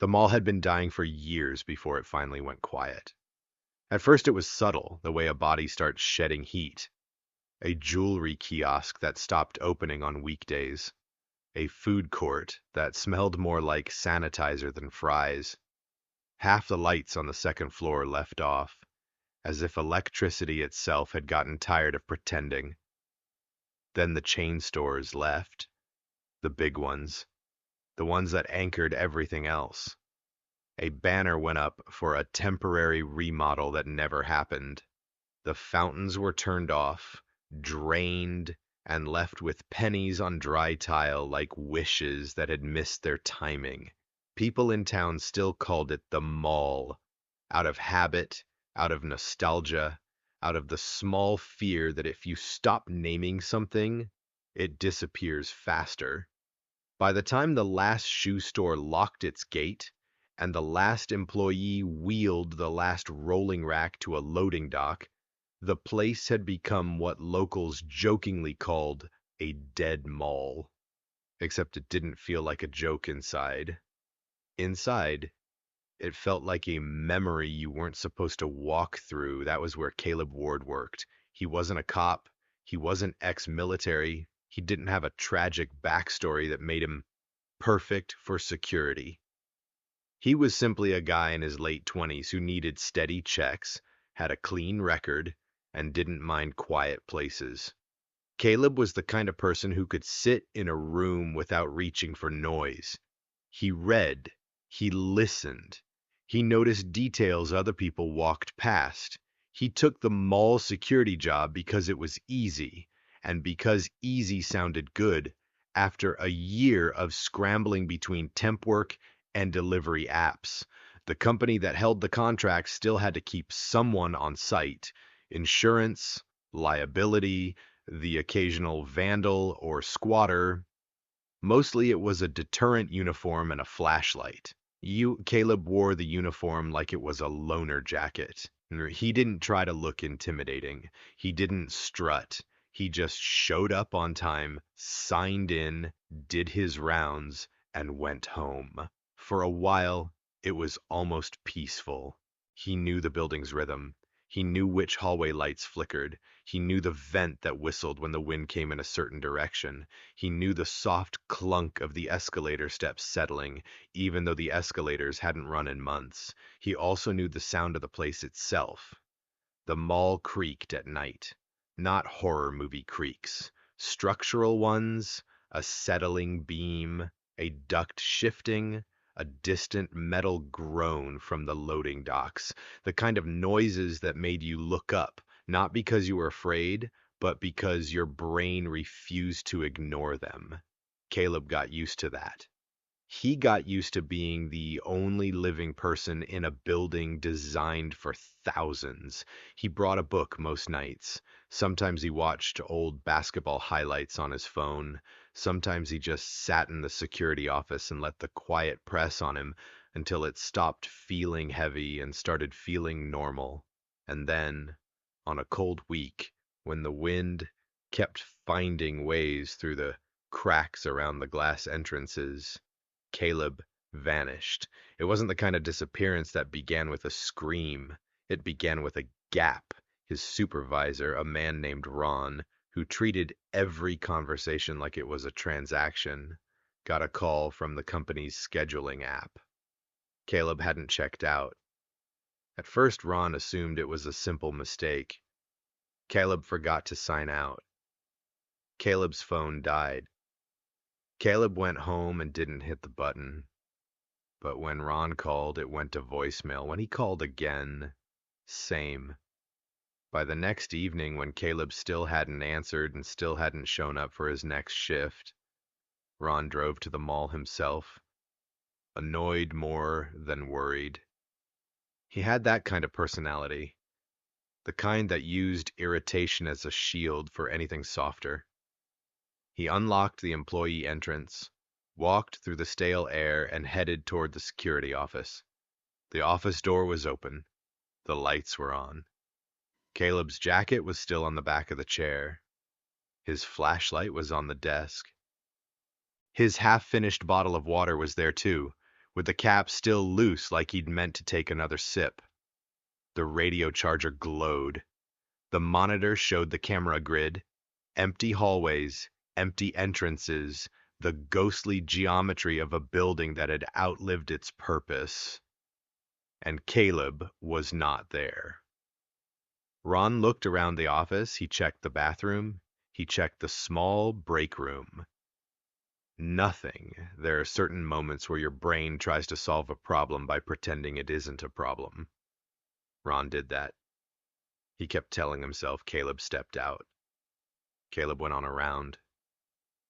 The mall had been dying for years before it finally went quiet. At first it was subtle, the way a body starts shedding heat. A jewelry kiosk that stopped opening on weekdays. A food court that smelled more like sanitizer than fries. Half the lights on the second floor left off, as if electricity itself had gotten tired of pretending. Then the chain stores left, the big ones, the ones that anchored everything else. A banner went up for a temporary remodel that never happened. The fountains were turned off, drained, and left with pennies on dry tile like wishes that had missed their timing. People in town still called it the mall, out of habit, out of nostalgia, out of the small fear that if you stop naming something, it disappears faster. By the time the last shoe store locked its gate, and the last employee wheeled the last rolling rack to a loading dock, the place had become what locals jokingly called a dead mall. Except it didn't feel like a joke inside. Inside, it felt like a memory you weren't supposed to walk through. That was where Caleb Ward worked. He wasn't a cop. He wasn't ex-military. He didn't have a tragic backstory that made him perfect for security. He was simply a guy in his late 20s who needed steady checks, had a clean record, and didn't mind quiet places. Caleb was the kind of person who could sit in a room without reaching for noise. He read, he listened, he noticed details other people walked past. He took the mall security job because it was easy, and because easy sounded good, after a year of scrambling between temp work and delivery apps. The company that held the contract still had to keep someone on site. Insurance, liability, the occasional vandal or squatter. Mostly it was a deterrent uniform and a flashlight. Caleb wore the uniform like it was a loaner jacket. He didn't try to look intimidating. He didn't strut. He just showed up on time, signed in, did his rounds, and went home. For a while, it was almost peaceful. He knew the building's rhythm. He knew which hallway lights flickered. He knew the vent that whistled when the wind came in a certain direction. He knew the soft clunk of the escalator steps settling, even though the escalators hadn't run in months. He also knew the sound of the place itself. The mall creaked at night. Not horror movie creaks. Structural ones, a settling beam, a duct shifting, a distant metal groan from the loading docks, the kind of noises that made you look up, not because you were afraid, but because your brain refused to ignore them. Caleb got used to that. He got used to being the only living person in a building designed for thousands. He brought a book most nights. Sometimes he watched old basketball highlights on his phone. Sometimes he just sat in the security office and let the quiet press on him until it stopped feeling heavy and started feeling normal. And then, on a cold week, when the wind kept finding ways through the cracks around the glass entrances, Caleb vanished. It wasn't the kind of disappearance that began with a scream. It began with a gap. His supervisor, a man named Ron, who treated every conversation like it was a transaction, got a call from the company's scheduling app. Caleb hadn't checked out. At first, Ron assumed it was a simple mistake. Caleb forgot to sign out. Caleb's phone died. Caleb went home and didn't hit the button. But when Ron called, it went to voicemail. When he called again, same. By the next evening, when Caleb still hadn't answered and still hadn't shown up for his next shift, Ron drove to the mall himself, annoyed more than worried. He had that kind of personality, the kind that used irritation as a shield for anything softer. He unlocked the employee entrance, walked through the stale air, and headed toward the security office. The office door was open. The lights were on. Caleb's jacket was still on the back of the chair. His flashlight was on the desk. His half-finished bottle of water was there too, with the cap still loose like he'd meant to take another sip. The radio charger glowed. The monitor showed the camera grid, empty hallways, empty entrances, the ghostly geometry of a building that had outlived its purpose. And Caleb was not there. Ron looked around the office. He checked the bathroom. He checked the small break room. Nothing. There are certain moments where your brain tries to solve a problem by pretending it isn't a problem. Ron did that. He kept telling himself Caleb stepped out. Caleb went on a round.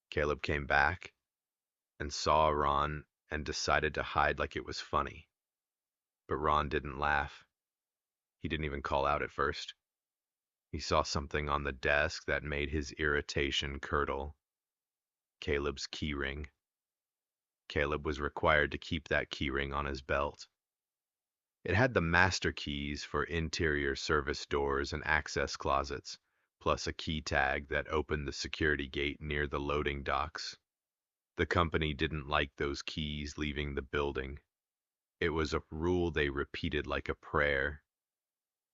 Caleb came back and saw Ron and decided to hide like it was funny. But Ron didn't laugh. He didn't even call out at first. He saw something on the desk that made his irritation curdle. Caleb's keyring. Caleb was required to keep that keyring on his belt. It had the master keys for interior service doors and access closets, plus a key tag that opened the security gate near the loading docks. The company didn't like those keys leaving the building. It was a rule they repeated like a prayer.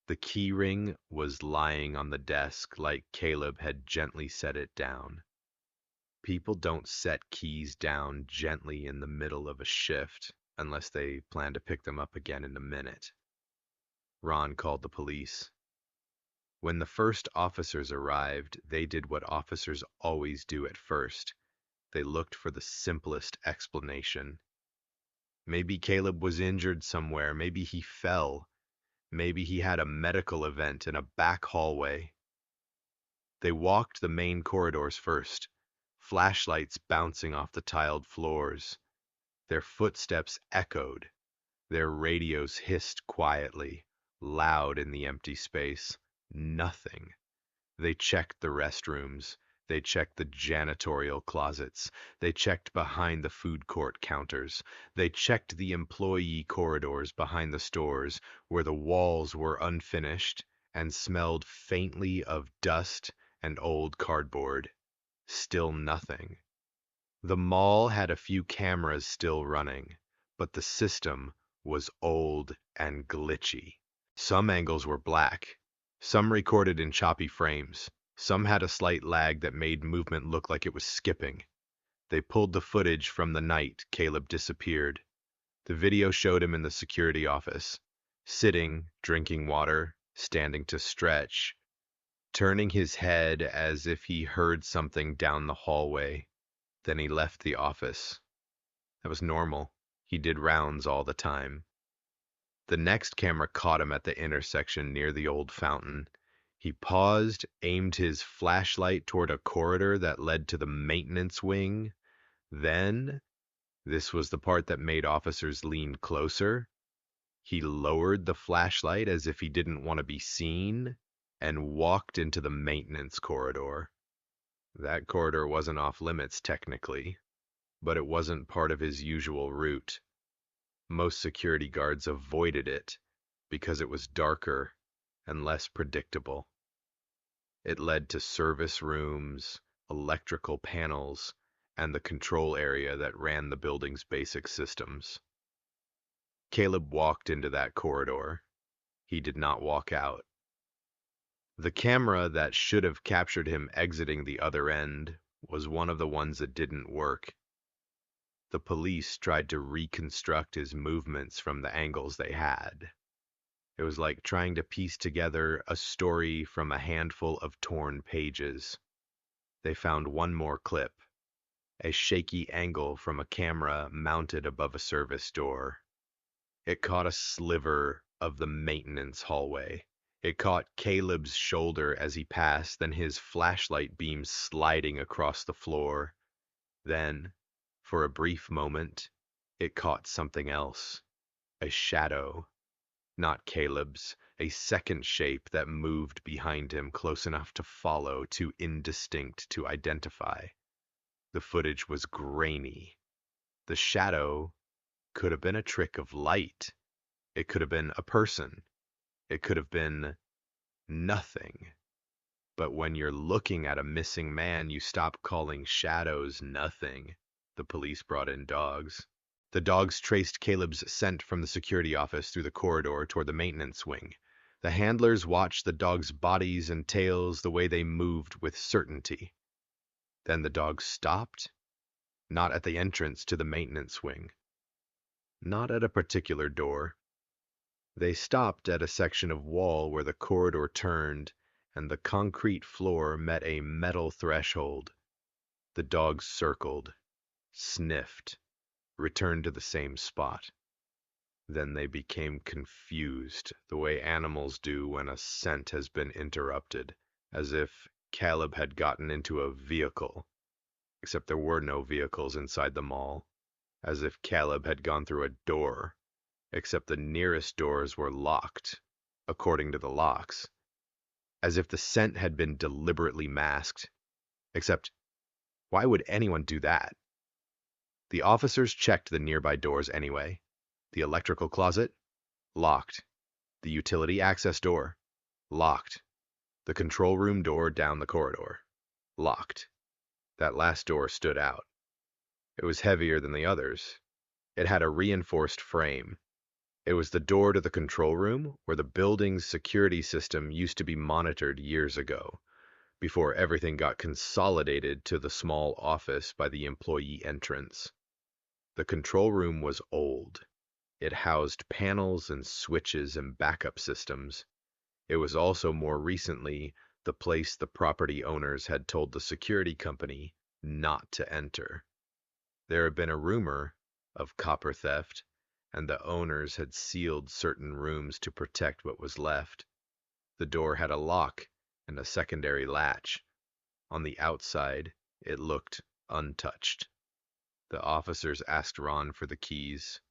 The keyring was lying on the desk like Caleb had gently set it down. People don't set keys down gently in the middle of a shift unless they plan to pick them up again in a minute. Ron called the police. When the first officers arrived, they did what officers always do at first. They looked for the simplest explanation. Maybe Caleb was injured somewhere. Maybe he fell. Maybe he had a medical event in a back hallway. They walked the main corridors first, flashlights bouncing off the tiled floors. Their footsteps echoed. Their radios hissed quietly, loud in the empty space. Nothing. They checked the restrooms. They checked the janitorial closets. They checked behind the food court counters. They checked the employee corridors behind the stores where the walls were unfinished and smelled faintly of dust and old cardboard. Still nothing. The mall had a few cameras still running, but the system was old and glitchy. Some angles were black. Some recorded in choppy frames. Some had a slight lag that made movement look like it was skipping. They pulled the footage from the night Caleb disappeared. The video showed him in the security office, sitting, drinking water, standing to stretch, turning his head as if he heard something down the hallway. Then he left the office. That was normal. He did rounds all the time. The next camera caught him at the intersection near the old fountain. He paused, aimed his flashlight toward a corridor that led to the maintenance wing. Then, this was the part that made officers lean closer. He lowered the flashlight as if he didn't want to be seen and walked into the maintenance corridor. That corridor wasn't off limits technically, but it wasn't part of his usual route. Most security guards avoided it because it was darker and less predictable. It led to service rooms, electrical panels, and the control area that ran the building's basic systems. Caleb walked into that corridor. He did not walk out. The camera that should have captured him exiting the other end was one of the ones that didn't work. The police tried to reconstruct his movements from the angles they had. It was like trying to piece together a story from a handful of torn pages. They found one more clip, a shaky angle from a camera mounted above a service door. It caught a sliver of the maintenance hallway. It caught Caleb's shoulder as he passed, then his flashlight beam sliding across the floor. Then, for a brief moment, it caught something else, a shadow. Not Caleb's, a second shape that moved behind him close enough to follow, too indistinct to identify. The footage was grainy. The shadow could have been a trick of light. It could have been a person. It could have been nothing. But when you're looking at a missing man, you stop calling shadows nothing. The police brought in dogs. The dogs traced Caleb's scent from the security office through the corridor toward the maintenance wing. The handlers watched the dogs' bodies and tails, the way they moved with certainty. Then the dogs stopped, not at the entrance to the maintenance wing, not at a particular door. They stopped at a section of wall where the corridor turned and the concrete floor met a metal threshold. The dogs circled, sniffed, returned to the same spot. Then they became confused, the way animals do when a scent has been interrupted, as if Caleb had gotten into a vehicle, except there were no vehicles inside the mall, as if Caleb had gone through a door, except the nearest doors were locked, according to the locks, as if the scent had been deliberately masked, except why would anyone do that? The officers checked the nearby doors anyway. The electrical closet? Locked. The utility access door? Locked. The control room door down the corridor? Locked. That last door stood out. It was heavier than the others. It had a reinforced frame. It was the door to the control room where the building's security system used to be monitored years ago, before everything got consolidated to the small office by the employee entrance. The control room was old. It housed panels and switches and backup systems. It was also more recently the place the property owners had told the security company not to enter. There had been a rumor of copper theft, and the owners had sealed certain rooms to protect what was left. The door had a lock and a secondary latch. On the outside, it looked untouched. The officers asked Ron for the keys.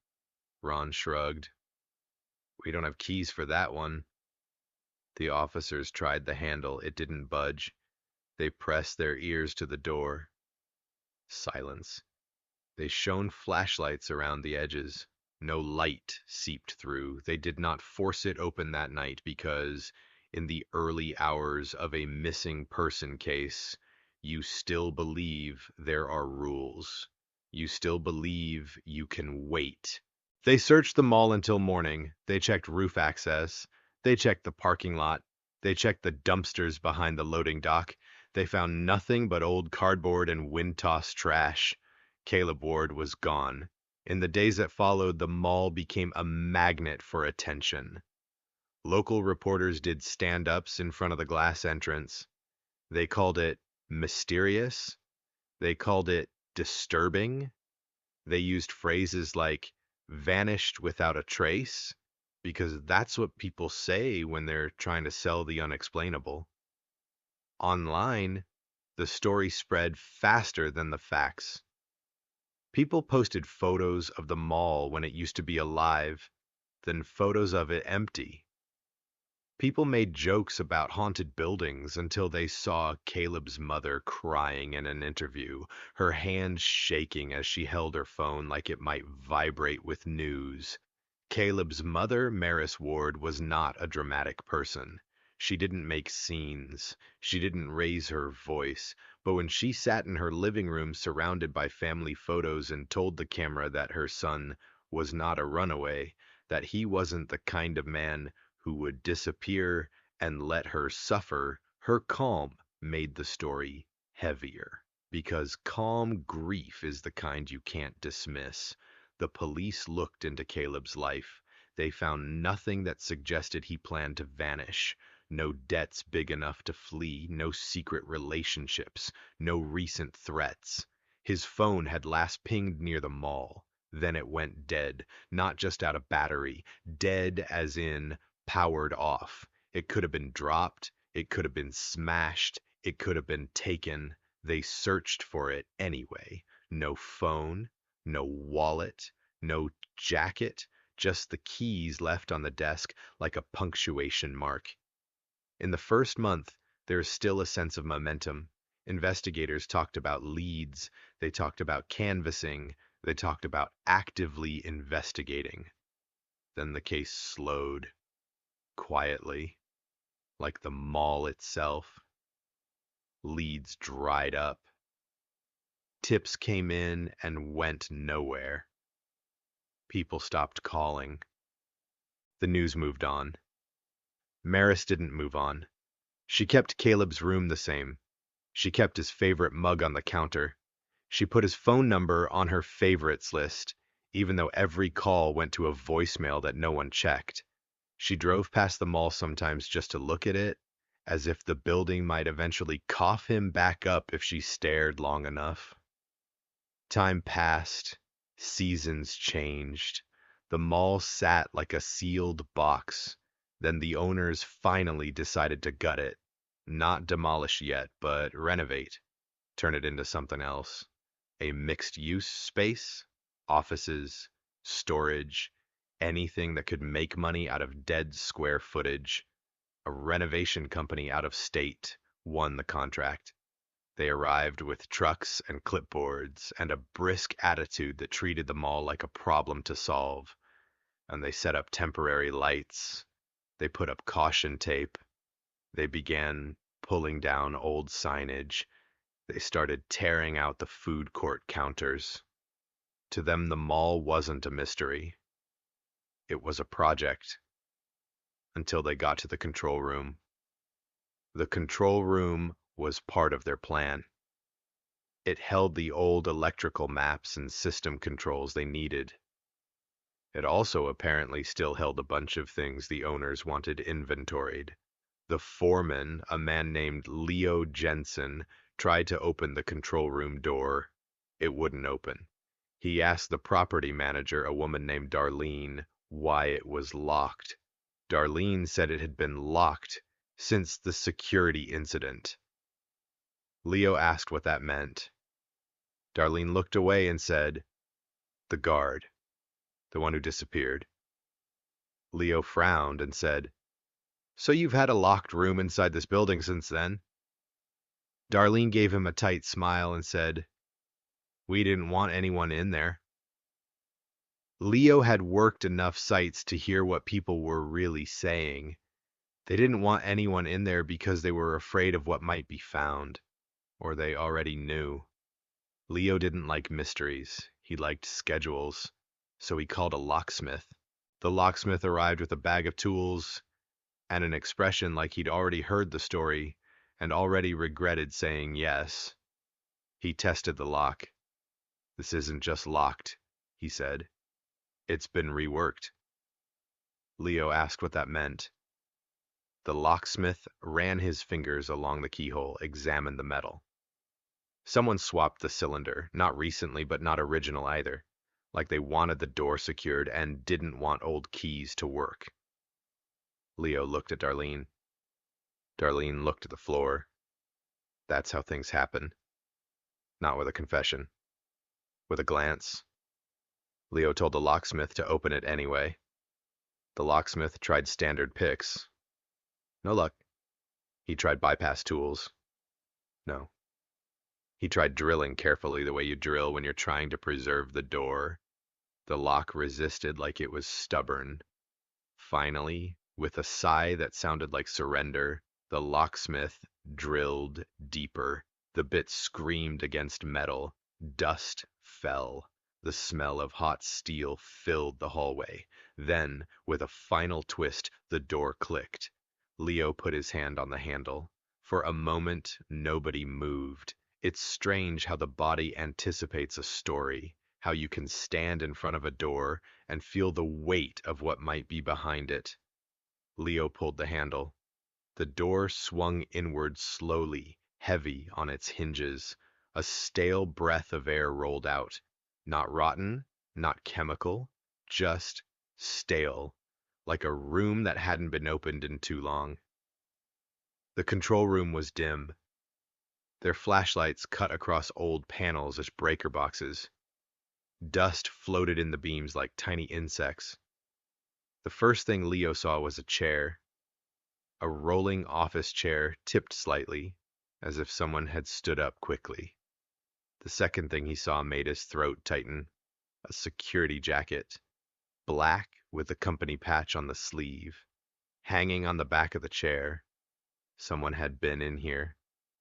Ron shrugged. "We don't have keys for that one." The officers tried the handle. It didn't budge. They pressed their ears to the door. Silence. They shone flashlights around the edges. No light seeped through. They did not force it open that night because, in the early hours of a missing person case, you still believe there are rules. You still believe you can wait. They searched the mall until morning. They checked roof access. They checked the parking lot. They checked the dumpsters behind the loading dock. They found nothing but old cardboard and wind-tossed trash. Caleb Ward was gone. In the days that followed, the mall became a magnet for attention. Local reporters did stand-ups in front of the glass entrance. They called it mysterious. They called it disturbing. They used phrases like vanished without a trace, because that's what people say when they're trying to sell the unexplainable. Online, the story spread faster than the facts. People posted photos of the mall when it used to be alive, then photos of it empty. People made jokes about haunted buildings until they saw Caleb's mother crying in an interview, her hands shaking as she held her phone like it might vibrate with news. Caleb's mother, Maris Ward, was not a dramatic person. She didn't make scenes. She didn't raise her voice. But when she sat in her living room surrounded by family photos and told the camera that her son was not a runaway, that he wasn't the kind of man who would disappear and let her suffer, her calm made the story heavier. Because calm grief is the kind you can't dismiss. The police looked into Caleb's life. They found nothing that suggested he planned to vanish. No debts big enough to flee, no secret relationships, no recent threats. His phone had last pinged near the mall. Then it went dead, not just out of battery, dead as in powered off. It could have been dropped, it could have been smashed, it could have been taken. They searched for it anyway. No phone, no wallet, no jacket, just the keys left on the desk like a punctuation mark. In the first month, there is still a sense of momentum. Investigators talked about leads, they talked about canvassing, they talked about actively investigating. Then the case slowed, quietly, like the mall itself. Leads dried up. Tips came in and went nowhere. People stopped calling. The news moved on. Maris didn't move on. She kept Caleb's room the same. She kept his favorite mug on the counter. She put his phone number on her favorites list, even though every call went to a voicemail that no one checked. She drove past the mall sometimes just to look at it, as if the building might eventually cough him back up if she stared long enough. Time passed. Seasons changed. The mall sat like a sealed box. Then the owners finally decided to gut it. Not demolish yet, but renovate. Turn it into something else. A mixed-use space, offices, storage, anything that could make money out of dead square footage. A renovation company out of state won the contract. They arrived with trucks and clipboards and a brisk attitude that treated the mall like a problem to solve. And they set up temporary lights. They put up caution tape. They began pulling down old signage. They started tearing out the food court counters. To them, the mall wasn't a mystery. It was a project. Until they got to the control room. The control room was part of their plan. It held the old electrical maps and system controls they needed. It also apparently still held a bunch of things the owners wanted inventoried. The foreman, a man named Leo Jensen, tried to open the control room door. It wouldn't open. He asked the property manager, a woman named Darlene, why it was locked. Darlene said it had been locked since the security incident. Leo asked what that meant. Darlene looked away and said, "The guard, the one who disappeared." Leo frowned and said, "So you've had a locked room inside this building since then?" Darlene gave him a tight smile and said, "We didn't want anyone in there." Leo had worked enough sites to hear what people were really saying. They didn't want anyone in there because they were afraid of what might be found, or they already knew. Leo didn't like mysteries. He liked schedules. So he called a locksmith. The locksmith arrived with a bag of tools and an expression like he'd already heard the story and already regretted saying yes. He tested the lock. "This isn't just locked," he said. "It's been reworked." Leo asked what that meant. The locksmith ran his fingers along the keyhole, examined the metal. Someone swapped the cylinder, not recently, but not original either, like they wanted the door secured and didn't want old keys to work. Leo looked at Darlene. Darlene looked at the floor. That's how things happen. Not with a confession. With a glance. Leo told the locksmith to open it anyway. The locksmith tried standard picks. No luck. He tried bypass tools. No. He tried drilling carefully the way you drill when you're trying to preserve the door. The lock resisted like it was stubborn. Finally, with a sigh that sounded like surrender, the locksmith drilled deeper. The bit screamed against metal. Dust fell. The smell of hot steel filled the hallway. Then, with a final twist, the door clicked. Leo put his hand on the handle. For a moment, nobody moved. It's strange how the body anticipates a story, how you can stand in front of a door and feel the weight of what might be behind it. Leo pulled the handle. The door swung inward slowly, heavy on its hinges. A stale breath of air rolled out. Not rotten, not chemical, just stale, like a room that hadn't been opened in too long. The control room was dim. Their flashlights cut across old panels as breaker boxes. Dust floated in the beams like tiny insects. The first thing Leo saw was a chair. A rolling office chair tipped slightly, as if someone had stood up quickly. The second thing he saw made his throat tighten. A security jacket, black with the company patch on the sleeve. Hanging on the back of the chair. Someone had been in here,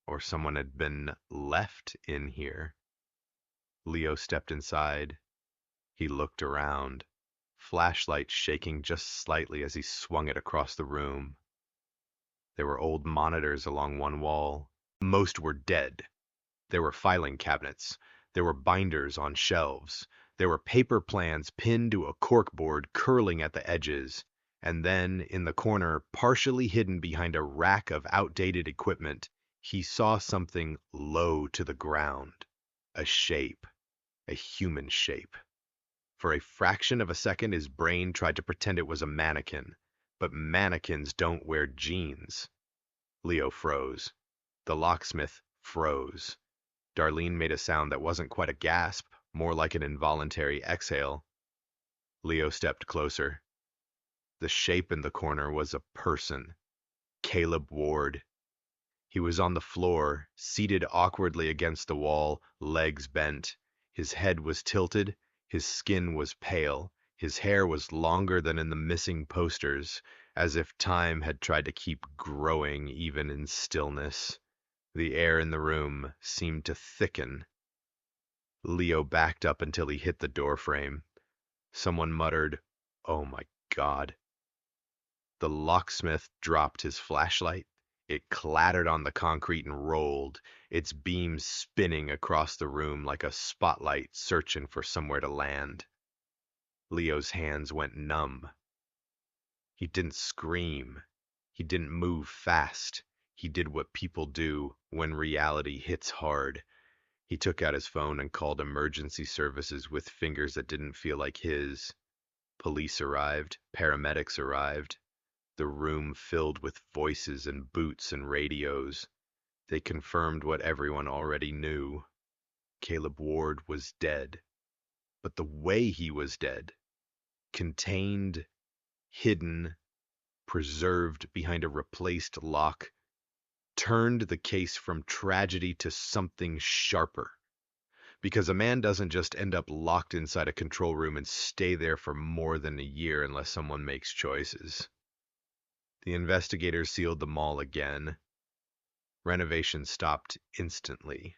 or someone had been left in here. Leo stepped inside. He looked around. flashlight shaking just slightly as he swung it across the room. There were old monitors along one wall. Most were dead. There were filing cabinets. There were binders on shelves. There were paper plans pinned to a corkboard curling at the edges. And then, in the corner, partially hidden behind a rack of outdated equipment, he saw something low to the ground. A shape. A human shape. For a fraction of a second, his brain tried to pretend it was a mannequin. But mannequins don't wear jeans. Leo froze. The locksmith froze. Darlene made a sound that wasn't quite a gasp, more like an involuntary exhale. Leo stepped closer. The shape in the corner was a person. Caleb Ward. He was on the floor, seated awkwardly against the wall, legs bent. His head was tilted, his skin was pale, his hair was longer than in the missing posters, as if time had tried to keep growing even in stillness. The air in the room seemed to thicken. Leo backed up until he hit the doorframe. Someone muttered, "Oh my God." The locksmith dropped his flashlight. It clattered on the concrete and rolled, its beams spinning across the room like a spotlight searching for somewhere to land. Leo's hands went numb. He didn't scream. He didn't move fast. He did what people do when reality hits hard. He took out his phone and called emergency services with fingers that didn't feel like his. Police arrived. Paramedics arrived. The room filled with voices and boots and radios. They confirmed what everyone already knew. Caleb Ward was dead. But the way he was dead, contained, hidden, preserved behind a replaced lock, turned the case from tragedy to something sharper. Because a man doesn't just end up locked inside a control room and stay there for more than a year unless someone makes choices. The investigators sealed the mall again. Renovation stopped instantly.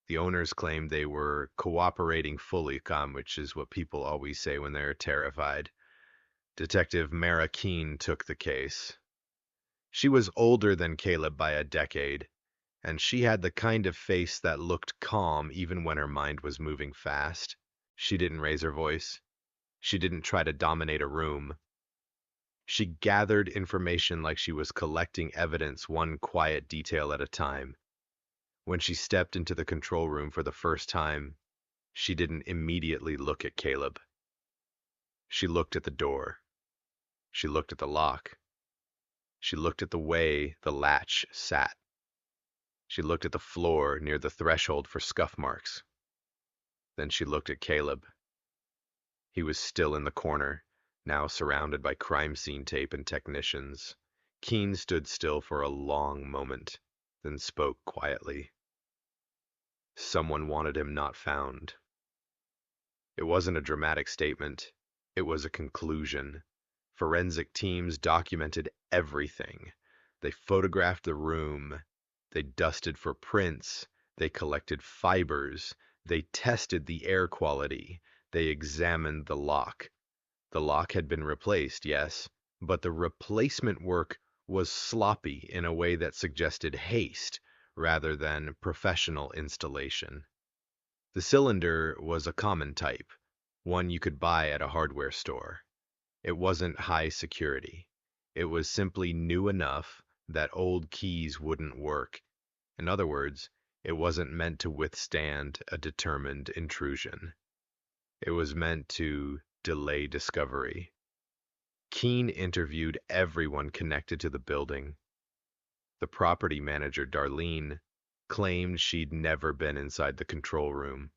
The owners claimed they were cooperating fully, which is what people always say when they're terrified. Detective Mara Keene took the case. She was older than Caleb by a decade, and she had the kind of face that looked calm even when her mind was moving fast. She didn't raise her voice. She didn't try to dominate a room. She gathered information like she was collecting evidence, one quiet detail at a time. When she stepped into the control room for the first time, she didn't immediately look at Caleb. She looked at the door. She looked at the lock. She looked at the way the latch sat. She looked at the floor near the threshold for scuff marks. Then she looked at Caleb. He was still in the corner, now surrounded by crime scene tape and technicians. Keene stood still for a long moment, then spoke quietly. Someone wanted him not found. It wasn't a dramatic statement. It was a conclusion. Forensic teams documented everything. They photographed the room. They dusted for prints. They collected fibers. They tested the air quality. They examined the lock. The lock had been replaced, yes, but the replacement work was sloppy in a way that suggested haste rather than professional installation. The cylinder was a common type, one you could buy at a hardware store. It wasn't high security. It was simply new enough that old keys wouldn't work. In other words, it wasn't meant to withstand a determined intrusion. It was meant to delay discovery. Keene interviewed everyone connected to the building. The property manager, Darlene, claimed she'd never been inside the control room.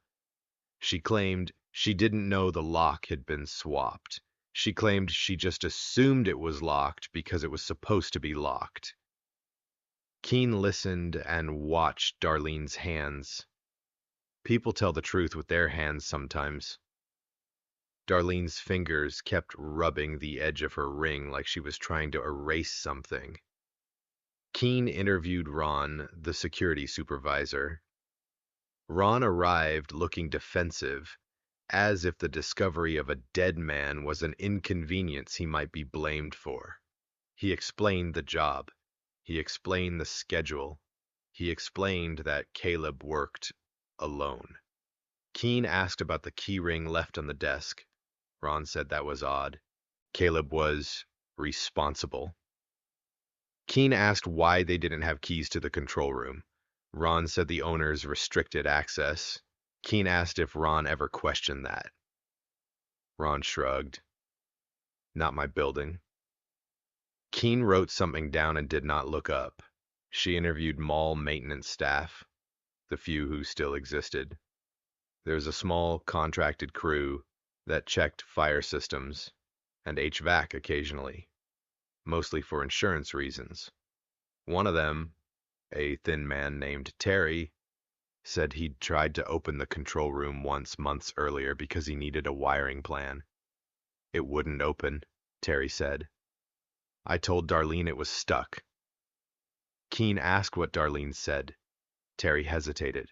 She claimed she didn't know the lock had been swapped. She claimed she just assumed it was locked because it was supposed to be locked. Keene listened and watched Darlene's hands. People tell the truth with their hands sometimes. Darlene's fingers kept rubbing the edge of her ring like she was trying to erase something. Keene interviewed Ron, the security supervisor. Ron arrived looking defensive. as if the discovery of a dead man was an inconvenience he might be blamed for. He explained the job. He explained the schedule. He explained that Caleb worked alone. Keene asked about the key ring left on the desk. Ron said that was odd. Caleb was responsible. Keene asked why they didn't have keys to the control room. Ron said the owners restricted access. Keene asked if Ron ever questioned that. Ron shrugged. Not my building. Keene wrote something down and did not look up. She interviewed mall maintenance staff, the few who still existed. There was a small contracted crew that checked fire systems and HVAC occasionally, mostly for insurance reasons. One of them, a thin man named Terry, said he'd tried to open the control room once months earlier because he needed a wiring plan. It wouldn't open, Terry said. I told Darlene it was stuck. Keene asked what Darlene said. Terry hesitated.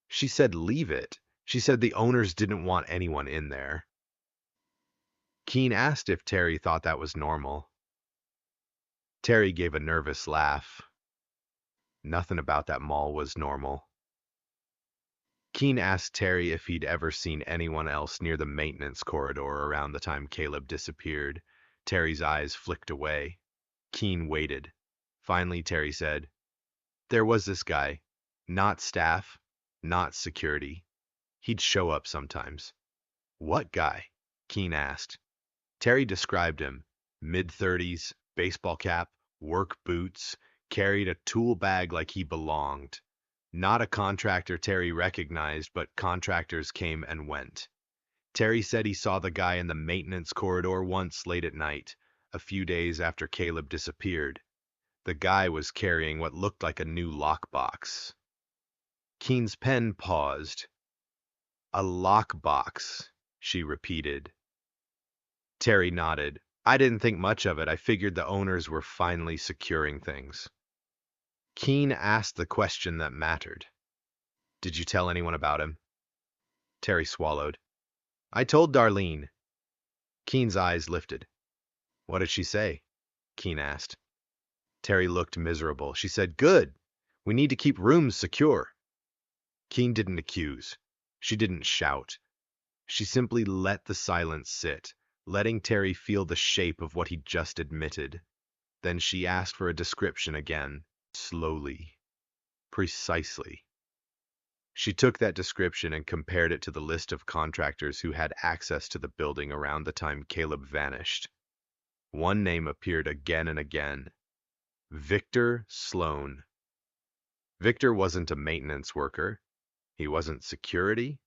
She said leave it. She said the owners didn't want anyone in there. Keene asked if Terry thought that was normal. Terry gave a nervous laugh. Nothing about that mall was normal. Keene asked Terry if he'd ever seen anyone else near the maintenance corridor around the time Caleb disappeared. Terry's eyes flicked away. Keene waited. Finally, Terry said, there was this guy. Not staff, not security. He'd show up sometimes. What guy? Keene asked. Terry described him. Mid-30s, baseball cap, work boots, carried a tool bag like he belonged. Not a contractor Terry recognized, but contractors came and went. Terry said he saw the guy in the maintenance corridor once late at night, a few days after Caleb disappeared. The guy was carrying what looked like a new lockbox. Keene's pen paused. A lockbox, she repeated. Terry nodded. I didn't think much of it. I figured the owners were finally securing things. Keene asked the question that mattered. Did you tell anyone about him? Terry swallowed. I told Darlene. Keene's eyes lifted. What did she say? Keene asked. Terry looked miserable. She said, good. We need to keep rooms secure. Keene didn't accuse. She didn't shout. She simply let the silence sit, letting Terry feel the shape of what he'd just admitted. Then she asked for a description again, slowly, precisely. She took that description and compared it to the list of contractors who had access to the building around the time Caleb vanished. One name appeared again and again. Victor Sloan. Victor wasn't a maintenance worker. He wasn't security.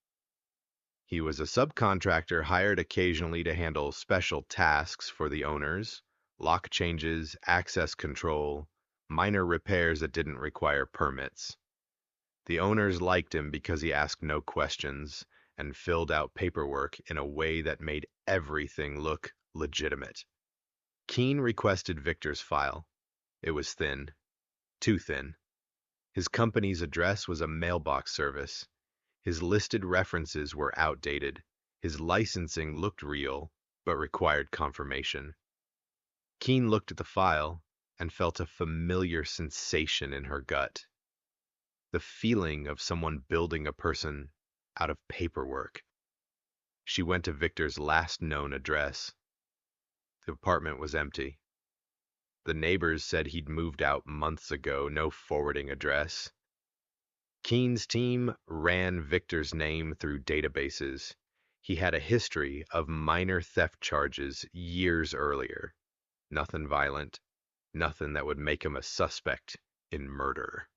He was a subcontractor hired occasionally to handle special tasks for the owners, lock changes, access control, minor repairs that didn't require permits. The owners liked him because he asked no questions and filled out paperwork in a way that made everything look legitimate. Keene requested Victor's file. It was thin. Too thin. His company's address was a mailbox service. His listed references were outdated. His licensing looked real, but required confirmation. Keene looked at the file and felt a familiar sensation in her gut. The feeling of someone building a person out of paperwork. She went to Victor's last known address. The apartment was empty. The neighbors said he'd moved out months ago, no forwarding address. Keene's team ran Victor's name through databases. He had a history of minor theft charges years earlier. Nothing violent, nothing that would make him a suspect in murder.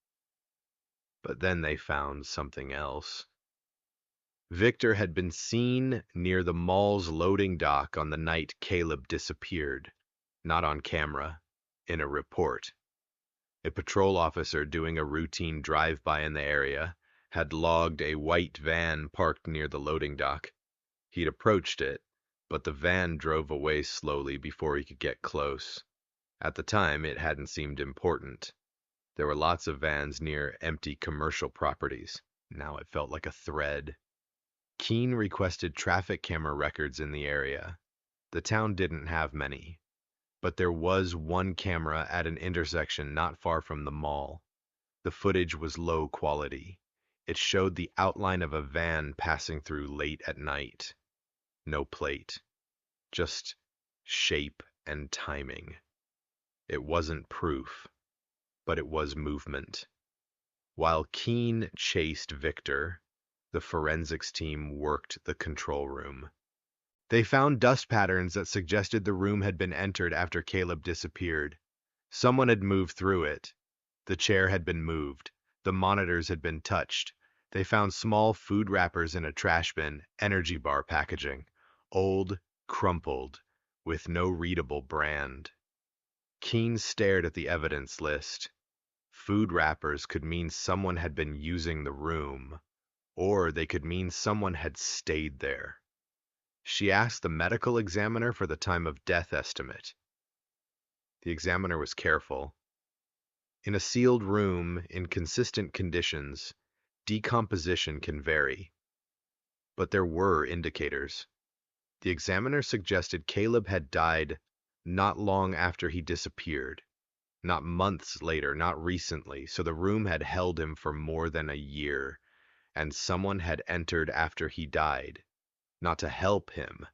But then they found something else. Victor had been seen near the mall's loading dock on the night Caleb disappeared. Not on camera, in a report. A patrol officer doing a routine drive-by in the area had logged a white van parked near the loading dock. He'd approached it, but the van drove away slowly before he could get close. At the time, it hadn't seemed important. There were lots of vans near empty commercial properties. Now it felt like a thread. Keene requested traffic camera records in the area. The town didn't have many, but there was one camera at an intersection not far from the mall. The footage was low quality. It showed the outline of a van passing through late at night. No plate, just shape and timing. It wasn't proof, but it was movement. While Keene chased Victor, the forensics team worked the control room. They found dust patterns that suggested the room had been entered after Caleb disappeared. Someone had moved through it. The chair had been moved. The monitors had been touched. They found small food wrappers in a trash bin, energy bar packaging, old, crumpled, with no readable brand. Keene stared at the evidence list. Food wrappers could mean someone had been using the room, or they could mean someone had stayed there. She asked the medical examiner for the time of death estimate. The examiner was careful. In a sealed room, in consistent conditions, decomposition can vary. But there were indicators. The examiner suggested Caleb had died not long after he disappeared, not months later, not recently, so the room had held him for more than a year, and someone had entered after he died, not to help him,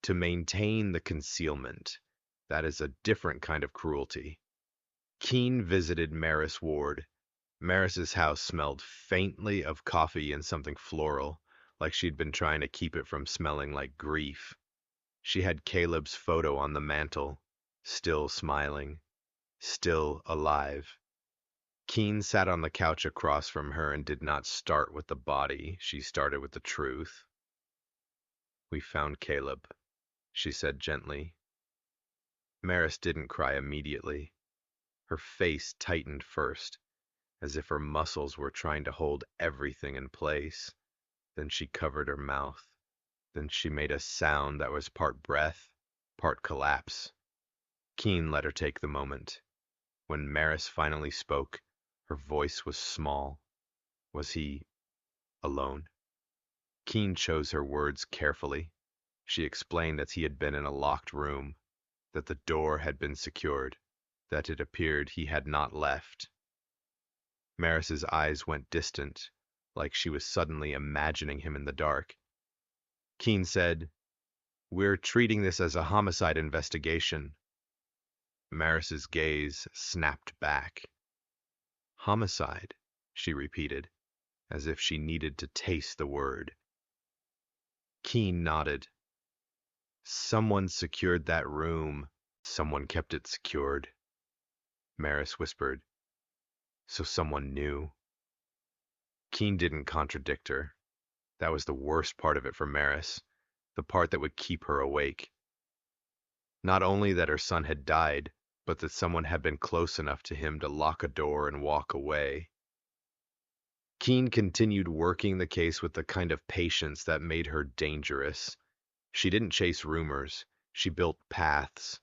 to maintain the concealment. That is a different kind of cruelty. Keene visited Maris Ward. Maris's house smelled faintly of coffee and something floral, like she'd been trying to keep it from smelling like grief. She had Caleb's photo on the mantel, still smiling, still alive. Keene sat on the couch across from her and did not start with the body. She started with the truth. "We found Caleb," she said gently. Maris didn't cry immediately. Her face tightened first, as if her muscles were trying to hold everything in place. Then she covered her mouth. Then she made a sound that was part breath, part collapse. Keene let her take the moment. When Maris finally spoke, her voice was small. Was he alone? Keene chose her words carefully. She explained that he had been in a locked room, that the door had been secured, that it appeared he had not left. Maris's eyes went distant, like she was suddenly imagining him in the dark. Keene said, "We're treating this as a homicide investigation." Maris's gaze snapped back. "Homicide," she repeated, as if she needed to taste the word. Keene nodded. "Someone secured that room. Someone kept it secured." Maris whispered, "So someone knew." Keene didn't contradict her. That was the worst part of it for Maris, the part that would keep her awake. Not only that her son had died, but that someone had been close enough to him to lock a door and walk away. Keene continued working the case with the kind of patience that made her dangerous. She didn't chase rumors. She built paths.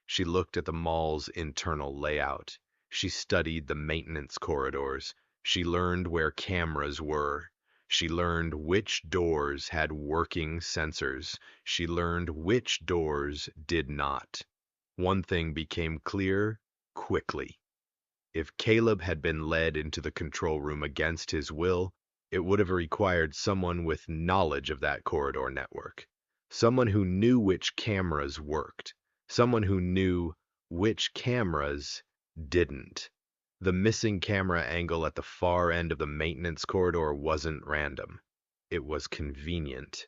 She looked at the mall's internal layout. She studied the maintenance corridors. She learned where cameras were. She learned which doors had working sensors. She learned which doors did not. One thing became clear quickly. If Caleb had been led into the control room against his will, it would have required someone with knowledge of that corridor network. Someone who knew which cameras worked. Someone who knew which cameras didn't. The missing camera angle at the far end of the maintenance corridor wasn't random. It was convenient.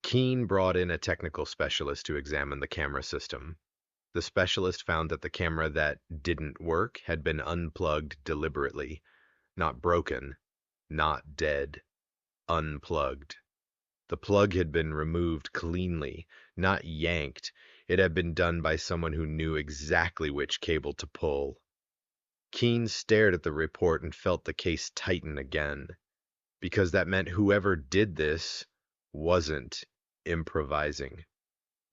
Keene brought in a technical specialist to examine the camera system. The specialist found that the camera that didn't work had been unplugged deliberately. Not broken, not dead. Unplugged. The plug had been removed cleanly, not yanked. It had been done by someone who knew exactly which cable to pull. Keene stared at the report and felt the case tighten again, because that meant whoever did this wasn't improvising.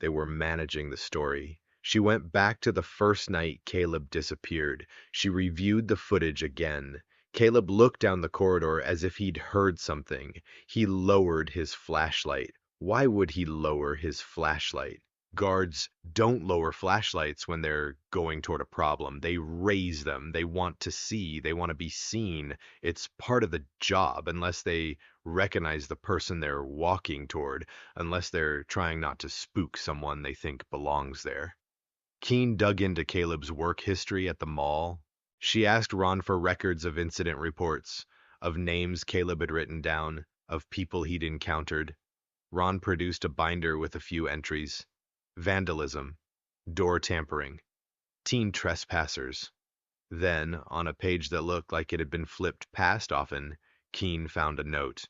They were managing the story. She went back to the first night Caleb disappeared. She reviewed the footage again. Caleb looked down the corridor as if he'd heard something. He lowered his flashlight. Why would he lower his flashlight? Guards don't lower flashlights when they're going toward a problem. They raise them. They want to see. They want to be seen. It's part of the job, unless they recognize the person they're walking toward, unless they're trying not to spook someone they think belongs there. Keen dug into Caleb's work history at the mall. She asked Ron for records of incident reports, of names Caleb had written down, of people he'd encountered. Ron produced a binder with a few entries: vandalism, door tampering, teen trespassers. Then, on a page that looked like it had been flipped past often, Keen found a note.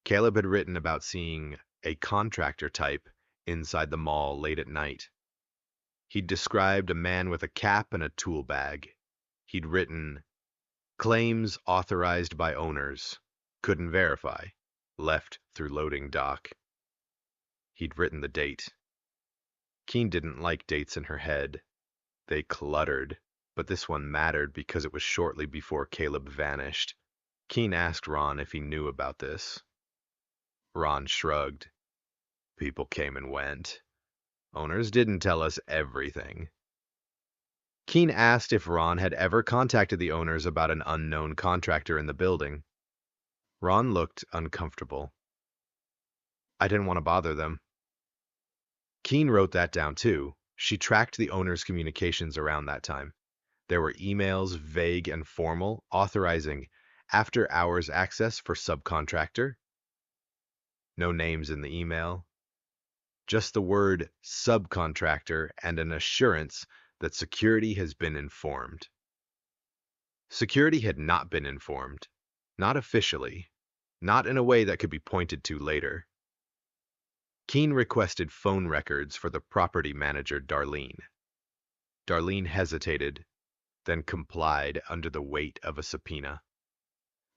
Caleb had written about seeing a contractor type inside the mall late at night. He'd described a man with a cap and a tool bag. He'd written, claims authorized by owners. Couldn't verify. Left through loading dock. He'd written the date. Keen didn't like dates in her head. They cluttered, but this one mattered because it was shortly before Caleb vanished. Keen asked Ron if he knew about this. Ron shrugged. People came and went. Owners didn't tell us everything. Keen asked if Ron had ever contacted the owners about an unknown contractor in the building. Ron looked uncomfortable. I didn't want to bother them. Keen wrote that down too. She tracked the owner's communications around that time. There were emails, vague and formal, authorizing after-hours access for subcontractor. No names in the email. Just the word subcontractor and an assurance that security has been informed. Security had not been informed. Not officially. Not in a way that could be pointed to later. Keen requested phone records for the property manager, Darlene. Darlene hesitated, then complied under the weight of a subpoena.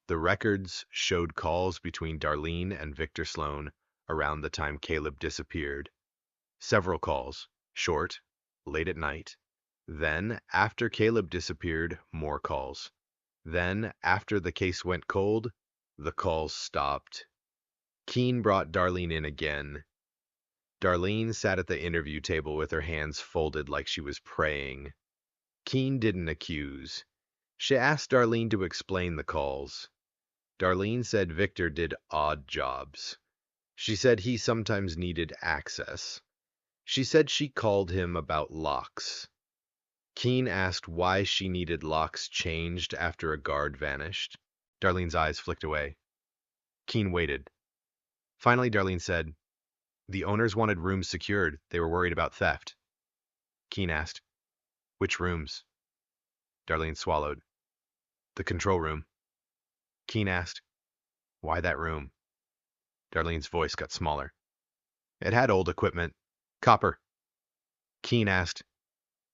The records showed calls between Darlene and Victor Sloan around the time Caleb disappeared. Several calls, short, late at night. Then, after Caleb disappeared, more calls. Then, after the case went cold, the calls stopped. Keen brought Darlene in again. Darlene sat at the interview table with her hands folded like she was praying. Keen didn't accuse. She asked Darlene to explain the calls. Darlene said Victor did odd jobs. She said he sometimes needed access. She said she called him about locks. Keen asked why she needed locks changed after a guard vanished. Darlene's eyes flicked away. Keen waited. Finally, Darlene said, the owners wanted rooms secured. They were worried about theft. Keen asked, which rooms? Darlene swallowed. The control room. Keen asked, why that room? Darlene's voice got smaller. It had old equipment. Copper. Keen asked,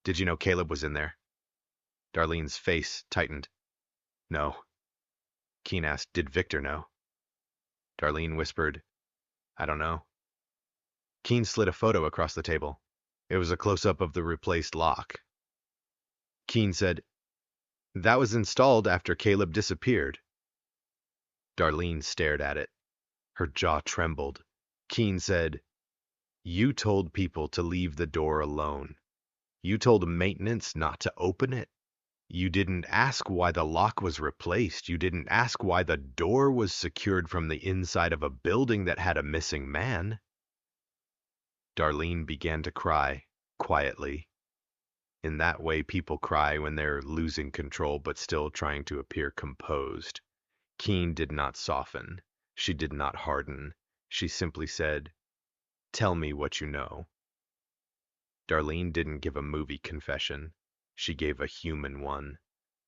did you know Caleb was in there? Darlene's face tightened. No. Keen asked, did Victor know? Darlene whispered, I don't know. Keen slid a photo across the table. It was a close-up of the replaced lock. Keen said, that was installed after Caleb disappeared. Darlene stared at it. Her jaw trembled. Keen said, you told people to leave the door alone. You told maintenance not to open it. You didn't ask why the lock was replaced. You didn't ask why the door was secured from the inside of a building that had a missing man. Darlene began to cry, quietly. In that way people cry when they're losing control but still trying to appear composed. Keen did not soften. She did not harden. She simply said, tell me what you know. Darlene didn't give a movie confession. She gave a human one.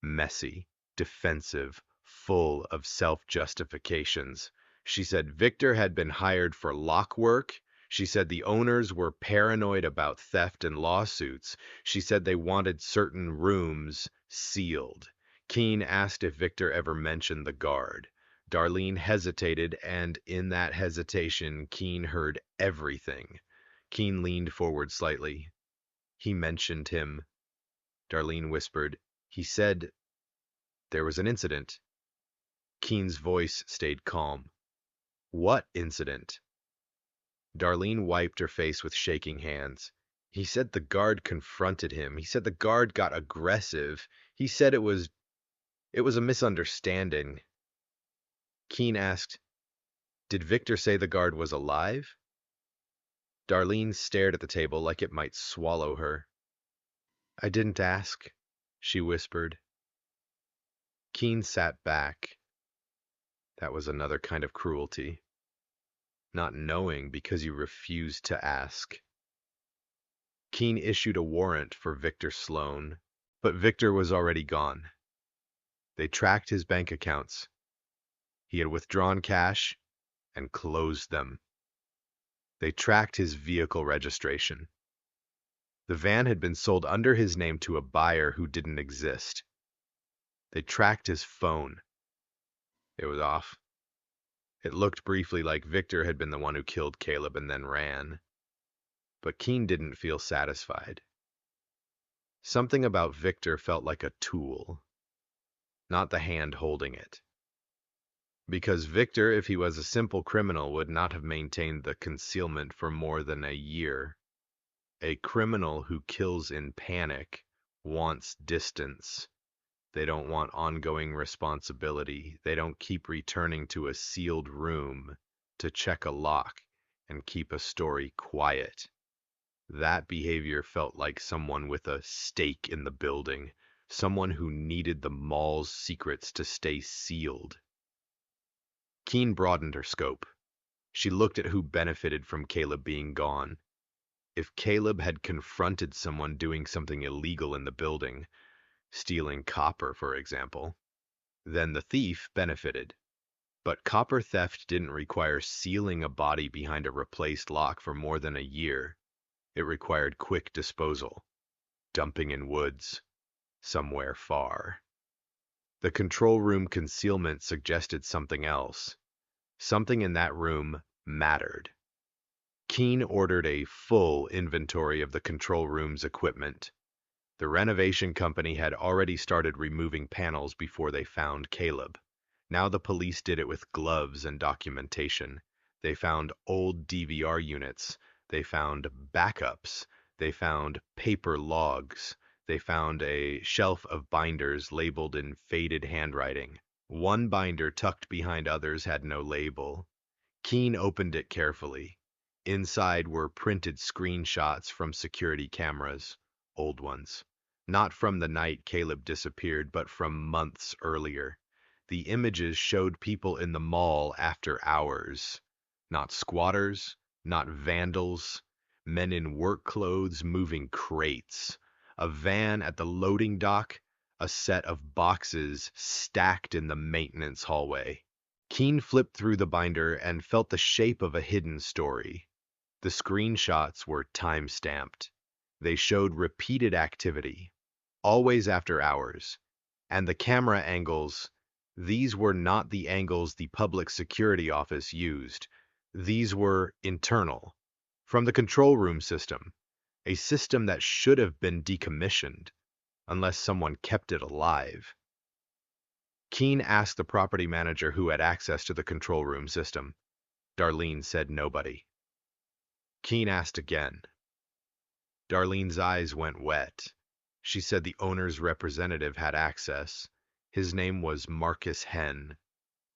Messy, defensive, full of self-justifications. She said Victor had been hired for lock work. She said the owners were paranoid about theft and lawsuits. She said they wanted certain rooms sealed. Keen asked if Victor ever mentioned the guard. Darlene hesitated, and in that hesitation, Keen heard everything. Keen leaned forward slightly. He mentioned him. Darlene whispered, he said There was an incident. Keen's voice stayed calm. What incident? Darlene wiped her face with shaking hands. He said the guard confronted him. He said the guard got aggressive. He said it was a misunderstanding. Keen asked, "Did Victor say the guard was alive?" Darlene stared at the table like it might swallow her. "I didn't ask," she whispered. Keen sat back. That was another kind of cruelty. Not knowing because you refused to ask. Keen issued a warrant for Victor Sloan, but Victor was already gone. They tracked his bank accounts. He had withdrawn cash and closed them. They tracked his vehicle registration. The van had been sold under his name to a buyer who didn't exist. They tracked his phone. It was off. It looked briefly like Victor had been the one who killed Caleb and then ran. But Keen didn't feel satisfied. Something about Victor felt like a tool, not the hand holding it. Because Victor, if he was a simple criminal, would not have maintained the concealment for more than a year. A criminal who kills in panic wants distance. They don't want ongoing responsibility. They don't keep returning to a sealed room to check a lock and keep a story quiet. That behavior felt like someone with a stake in the building, someone who needed the mall's secrets to stay sealed. Keen broadened her scope. She looked at who benefited from Caleb being gone. If Caleb had confronted someone doing something illegal in the building, stealing copper, for example, then the thief benefited. But copper theft didn't require sealing a body behind a replaced lock for more than a year. It required quick disposal, dumping in woods, somewhere far. The control room concealment suggested something else. Something in that room mattered. Keen ordered a full inventory of the control room's equipment. The renovation company had already started removing panels before they found Caleb. Now the police did it with gloves and documentation. They found old DVR units. They found backups. They found paper logs. They found a shelf of binders labeled in faded handwriting. One binder tucked behind others had no label. Keen opened it carefully. Inside were printed screenshots from security cameras, old ones. Not from the night Caleb disappeared, but from months earlier. The images showed people in the mall after hours. Not squatters, not vandals, men in work clothes moving crates. A van at the loading dock, a set of boxes stacked in the maintenance hallway. Keen flipped through the binder and felt the shape of a hidden story. The screenshots were time-stamped. They showed repeated activity, always after hours. And the camera angles, these were not the angles the public security office used. These were internal, from the control room system, a system that should have been decommissioned, unless someone kept it alive. Keen asked the property manager who had access to the control room system. Darlene said nobody. Keen asked again. Darlene's eyes went wet. She said the owner's representative had access. His name was Marcus Henn.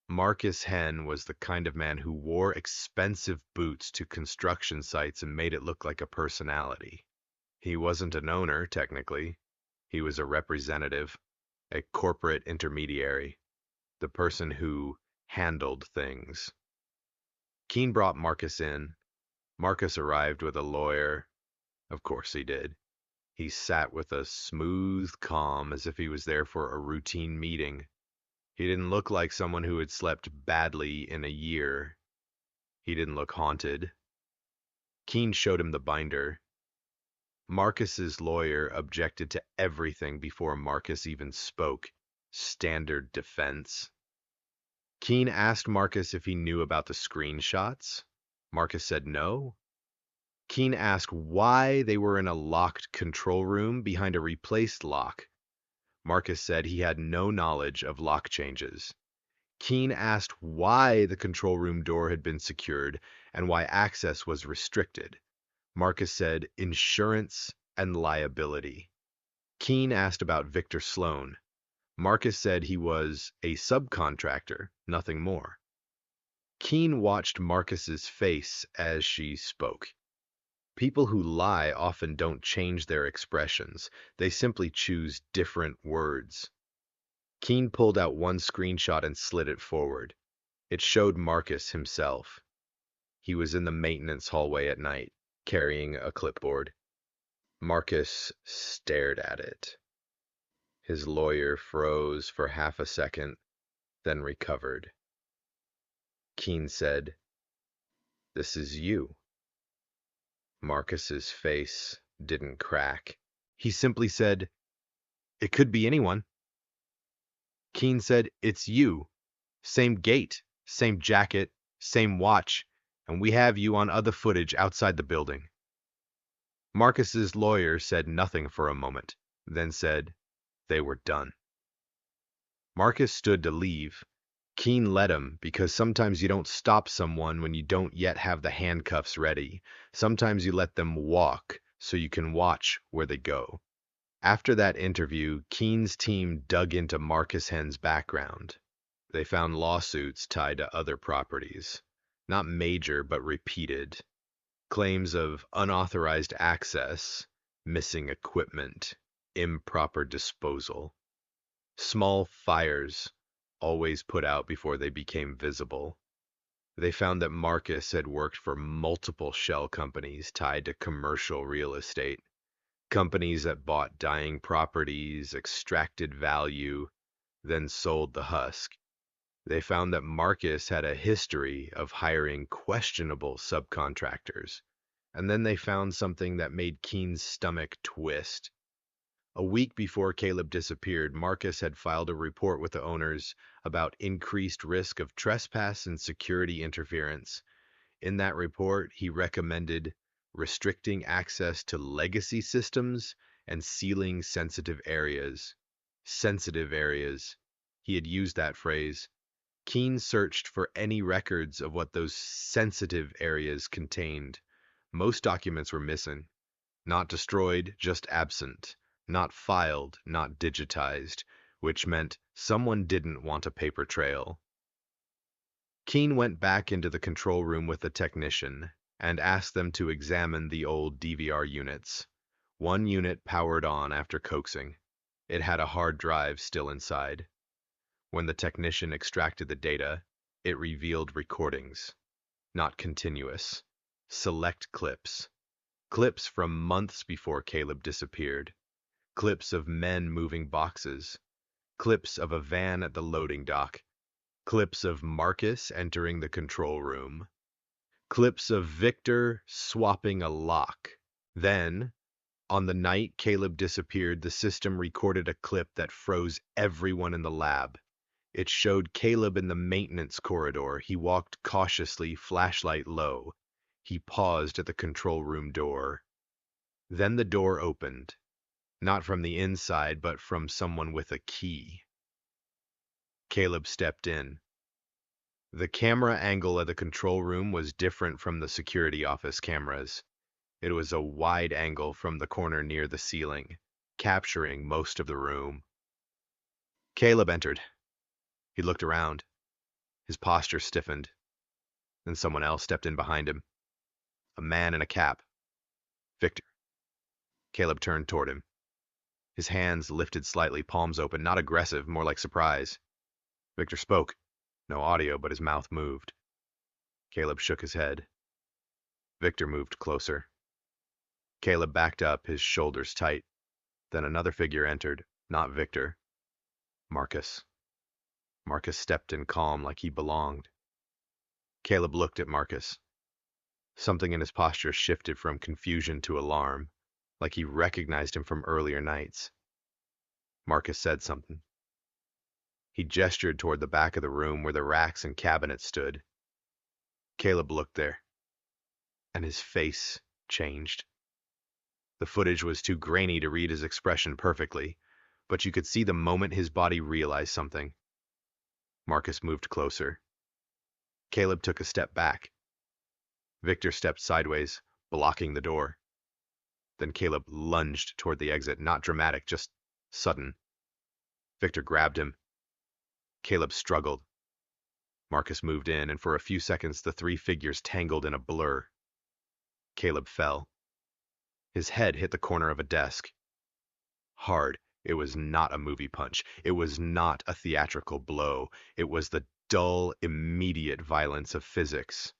Marcus Henn was the kind of man who wore expensive boots to construction sites and made it look like a personality. He wasn't an owner, technically. He was a representative, a corporate intermediary, the person who handled things. Keen brought Marcus in. Marcus arrived with a lawyer. Of course he did. He sat with a smooth calm as if he was there for a routine meeting. He didn't look like someone who had slept badly in a year. He didn't look haunted. Keen showed him the binder. Marcus's lawyer objected to everything before Marcus even spoke. Standard defense. Keen asked Marcus if he knew about the screenshots. Marcus said no. Keen asked why they were in a locked control room behind a replaced lock. Marcus said he had no knowledge of lock changes. Keene asked why the control room door had been secured and why access was restricted. Marcus said insurance and liability. Keene asked about Victor Sloan. Marcus said he was a subcontractor, nothing more. Keene watched Marcus's face as she spoke. People who lie often don't change their expressions. They simply choose different words. Keene pulled out one screenshot and slid it forward. It showed Marcus himself. He was in the maintenance hallway at night, carrying a clipboard. Marcus stared at it. His lawyer froze for half a second, then recovered. Keene said, "This is you." Marcus's face didn't crack. He simply said, "It could be anyone." Keene said, "It's you. Same gait, same jacket, same watch, and we have you on other footage outside the building." Marcus's lawyer said nothing for a moment, then said they were done. Marcus stood to leave. Keene let him because sometimes you don't stop someone when you don't yet have the handcuffs ready. Sometimes you let them walk so you can watch where they go. After that interview, Keene's team dug into Marcus Henn's background. They found lawsuits tied to other properties. Not major, but repeated. Claims of unauthorized access, missing equipment, improper disposal. Small fires, always put out before they became visible. They found that Marcus had worked for multiple shell companies tied to commercial real estate. Companies that bought dying properties, extracted value, then sold the husk. They found that Marcus had a history of hiring questionable subcontractors. And then they found something that made Keene's stomach twist. A week before Caleb disappeared, Marcus had filed a report with the owners about increased risk of trespass and security interference. In that report, he recommended restricting access to legacy systems and sealing sensitive areas. Sensitive areas. He had used that phrase. Keene searched for any records of what those sensitive areas contained. Most documents were missing. Not destroyed, just absent. Not filed, not digitized, which meant someone didn't want a paper trail. Keene went back into the control room with the technician and asked them to examine the old DVR units. One unit powered on after coaxing. It had a hard drive still inside. When the technician extracted the data, it revealed recordings. Not continuous. Select clips. Clips from months before Caleb disappeared. Clips of men moving boxes. Clips of a van at the loading dock. Clips of Marcus entering the control room. Clips of Victor swapping a lock. Then, on the night Caleb disappeared, the system recorded a clip that froze everyone in the lab. It showed Caleb in the maintenance corridor. He walked cautiously, flashlight low. He paused at the control room door. Then the door opened. Not from the inside, but from someone with a key. Caleb stepped in. The camera angle of the control room was different from the security office cameras. It was a wide angle from the corner near the ceiling, capturing most of the room. Caleb entered. He looked around. His posture stiffened. Then someone else stepped in behind him. A man in a cap. Victor. Caleb turned toward him. His hands lifted slightly, palms open, not aggressive, more like surprise. Victor spoke. No audio, but his mouth moved. Caleb shook his head. Victor moved closer. Caleb backed up, his shoulders tight. Then another figure entered, not Victor. Marcus. Marcus stepped in calm, like he belonged. Caleb looked at Marcus. Something in his posture shifted from confusion to alarm, like he recognized him from earlier nights. Marcus said something. He gestured toward the back of the room where the racks and cabinets stood. Caleb looked there, and his face changed. The footage was too grainy to read his expression perfectly. but you could see the moment his body realized something. Marcus moved closer. Caleb took a step back. Victor stepped sideways, blocking the door. Then Caleb lunged toward the exit, not dramatic, just sudden. Victor grabbed him. Caleb struggled. Marcus moved in, and for a few seconds the three figures tangled in a blur. Caleb fell. His head hit the corner of a desk. Hard. It was not a movie punch. It was not a theatrical blow. It was the dull, immediate violence of physics.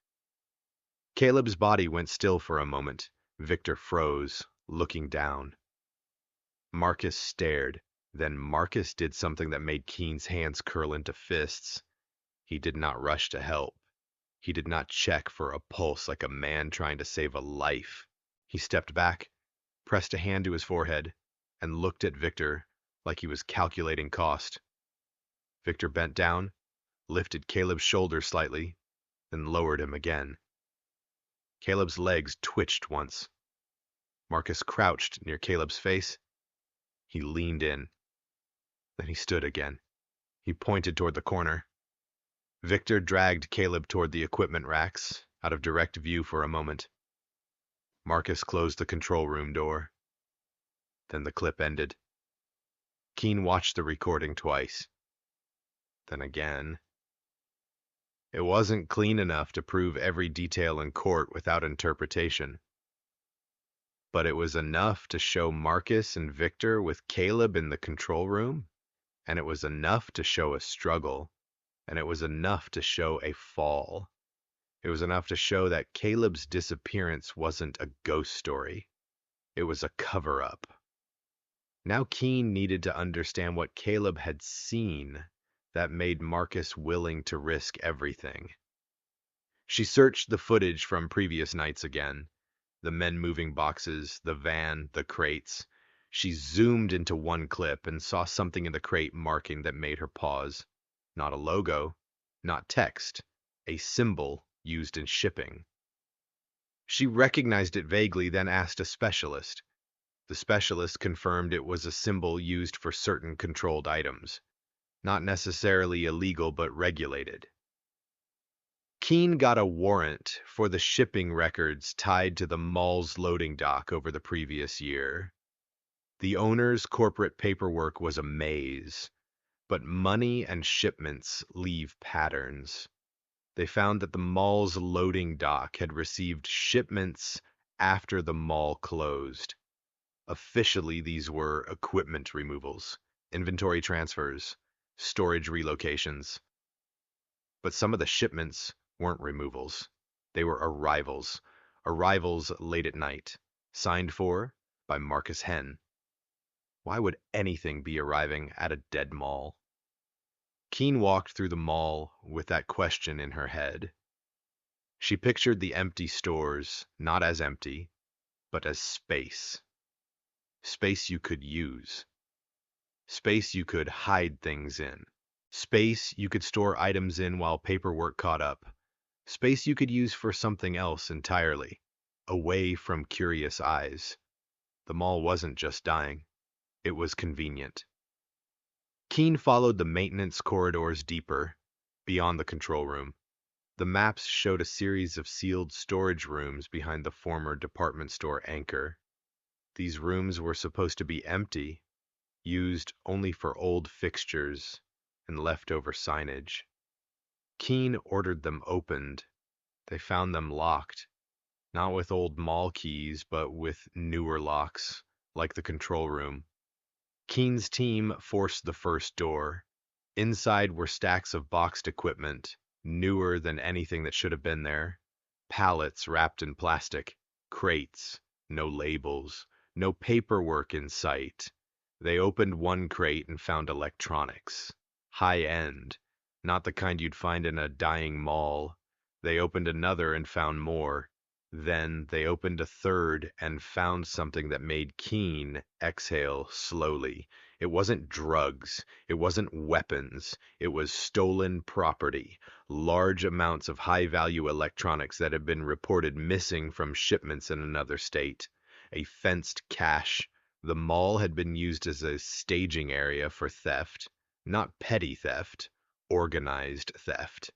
Caleb's body went still for a moment. Victor froze, looking down. Marcus stared. Then Marcus did something that made Keen's hands curl into fists. He did not rush to help. He did not check for a pulse like a man trying to save a life. He stepped back, pressed a hand to his forehead, and looked at Victor like he was calculating cost. Victor bent down, lifted Caleb's shoulder slightly, then lowered him again. Caleb's legs twitched once. Marcus crouched near Caleb's face. He leaned in. Then he stood again. He pointed toward the corner. Victor dragged Caleb toward the equipment racks, out of direct view for a moment. Marcus closed the control room door. Then the clip ended. Keen watched the recording twice. Then again. It wasn't clean enough to prove every detail in court without interpretation. But it was enough to show Marcus and Victor with Caleb in the control room, and it was enough to show a struggle, and it was enough to show a fall. It was enough to show that Caleb's disappearance wasn't a ghost story. It was a cover-up. Now Keen needed to understand what Caleb had seen that made Marcus willing to risk everything. She searched the footage from previous nights again. The men moving boxes, the van, the crates. She zoomed into one clip and saw something in the crate marking that made her pause. Not a logo, not text, a symbol used in shipping. She recognized it vaguely, then asked a specialist. The specialist confirmed it was a symbol used for certain controlled items. Not necessarily illegal, but regulated. Keen got a warrant for the shipping records tied to the mall's loading dock over the previous year. The owner's corporate paperwork was a maze, but money and shipments leave patterns. They found that the mall's loading dock had received shipments after the mall closed. Officially, these were equipment removals, inventory transfers, storage relocations. But some of the shipments weren't removals. They were arrivals. Arrivals late at night. Signed for by Marcus Henn. Why would anything be arriving at a dead mall? Keen walked through the mall with that question in her head. She pictured the empty stores not as empty, but as space. Space you could use. Space you could hide things in. Space you could store items in while paperwork caught up. Space you could use for something else entirely, away from curious eyes. The mall wasn't just dying. It was convenient. Keen followed the maintenance corridors deeper, beyond the control room. The maps showed a series of sealed storage rooms behind the former department store anchor. These rooms were supposed to be empty, used only for old fixtures and leftover signage. Keen ordered them opened. They found them locked, not with old mall keys, but with newer locks, like the control room. Keen's team forced the first door. Inside were stacks of boxed equipment, newer than anything that should have been there. Pallets wrapped in plastic, crates, no labels, no paperwork in sight. They opened one crate and found electronics. High-end, not the kind you'd find in a dying mall. They opened another and found more. Then they opened a third and found something that made Keen exhale slowly. It wasn't drugs. It wasn't weapons. It was stolen property. Large amounts of high-value electronics that had been reported missing from shipments in another state. A fenced cache, The mall had been used as a staging area for theft, not petty theft, organized theft.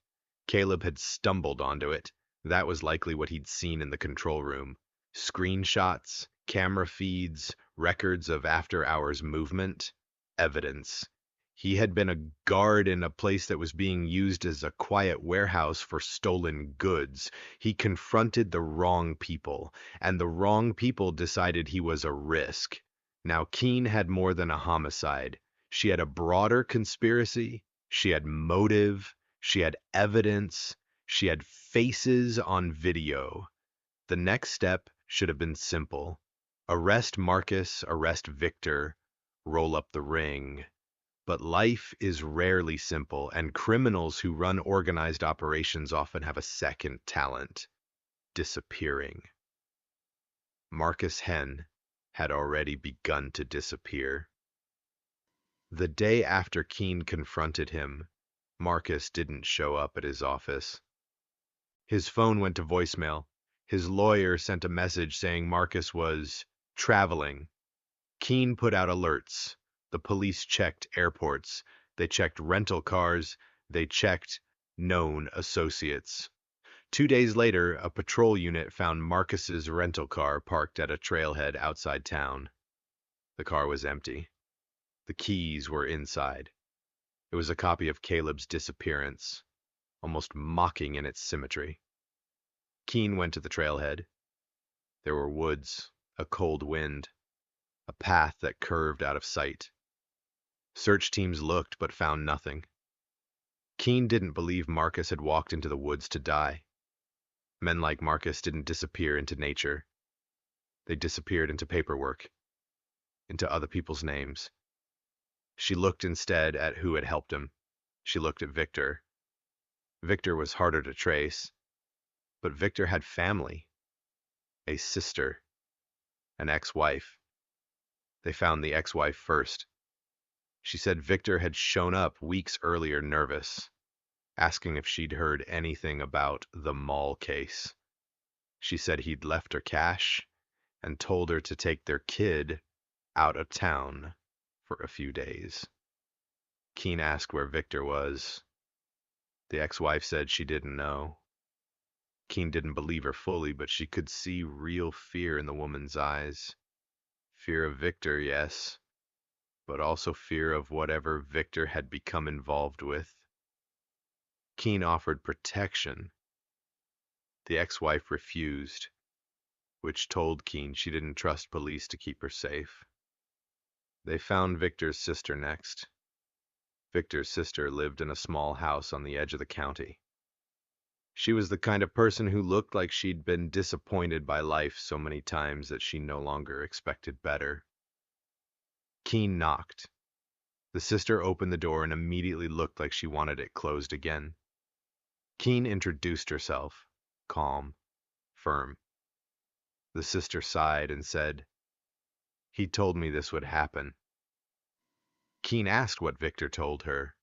Caleb had stumbled onto it. That was likely what he'd seen in the control room. Screenshots, camera feeds, records of after-hours movement, evidence. He had been a guard in a place that was being used as a quiet warehouse for stolen goods. He confronted the wrong people, and the wrong people decided he was a risk. Now, Keene had more than a homicide. She had a broader conspiracy. She had motive. She had evidence. She had faces on video. The next step should have been simple. Arrest Marcus, arrest Victor, roll up the ring. But life is rarely simple, and criminals who run organized operations often have a second talent: disappearing. Marcus Henn had already begun to disappear. The day after Keene confronted him, Marcus didn't show up at his office. His phone went to voicemail. His lawyer sent a message saying Marcus was traveling. Keene put out alerts. The police checked airports. They checked rental cars. They checked known associates. 2 days later, a patrol unit found Marcus's rental car parked at a trailhead outside town. The car was empty. The keys were inside. It was a copy of Caleb's disappearance, almost mocking in its symmetry. Keene went to the trailhead. There were woods, a cold wind, a path that curved out of sight. Search teams looked but found nothing. Keene didn't believe Marcus had walked into the woods to die. Men like Marcus didn't disappear into nature. They disappeared into paperwork, into other people's names. She looked instead at who had helped him. She looked at Victor. Victor was harder to trace, but Victor had family, a sister, an ex-wife. They found the ex-wife first. She said Victor had shown up weeks earlier nervous, asking if she'd heard anything about the mall case. She said he'd left her cash and told her to take their kid out of town for a few days. Keene asked where Victor was. The ex-wife said she didn't know. Keene didn't believe her fully, but she could see real fear in the woman's eyes. Fear of Victor, yes, but also fear of whatever Victor had become involved with. Keene offered protection. The ex-wife refused, which told Keene she didn't trust police to keep her safe. They found Victor's sister next. Victor's sister lived in a small house on the edge of the county. She was the kind of person who looked like she'd been disappointed by life so many times that she no longer expected better. Keene knocked. The sister opened the door and immediately looked like she wanted it closed again. Keene introduced herself, calm, firm. The sister sighed and said, "He told me this would happen." Keene asked what Victor told her.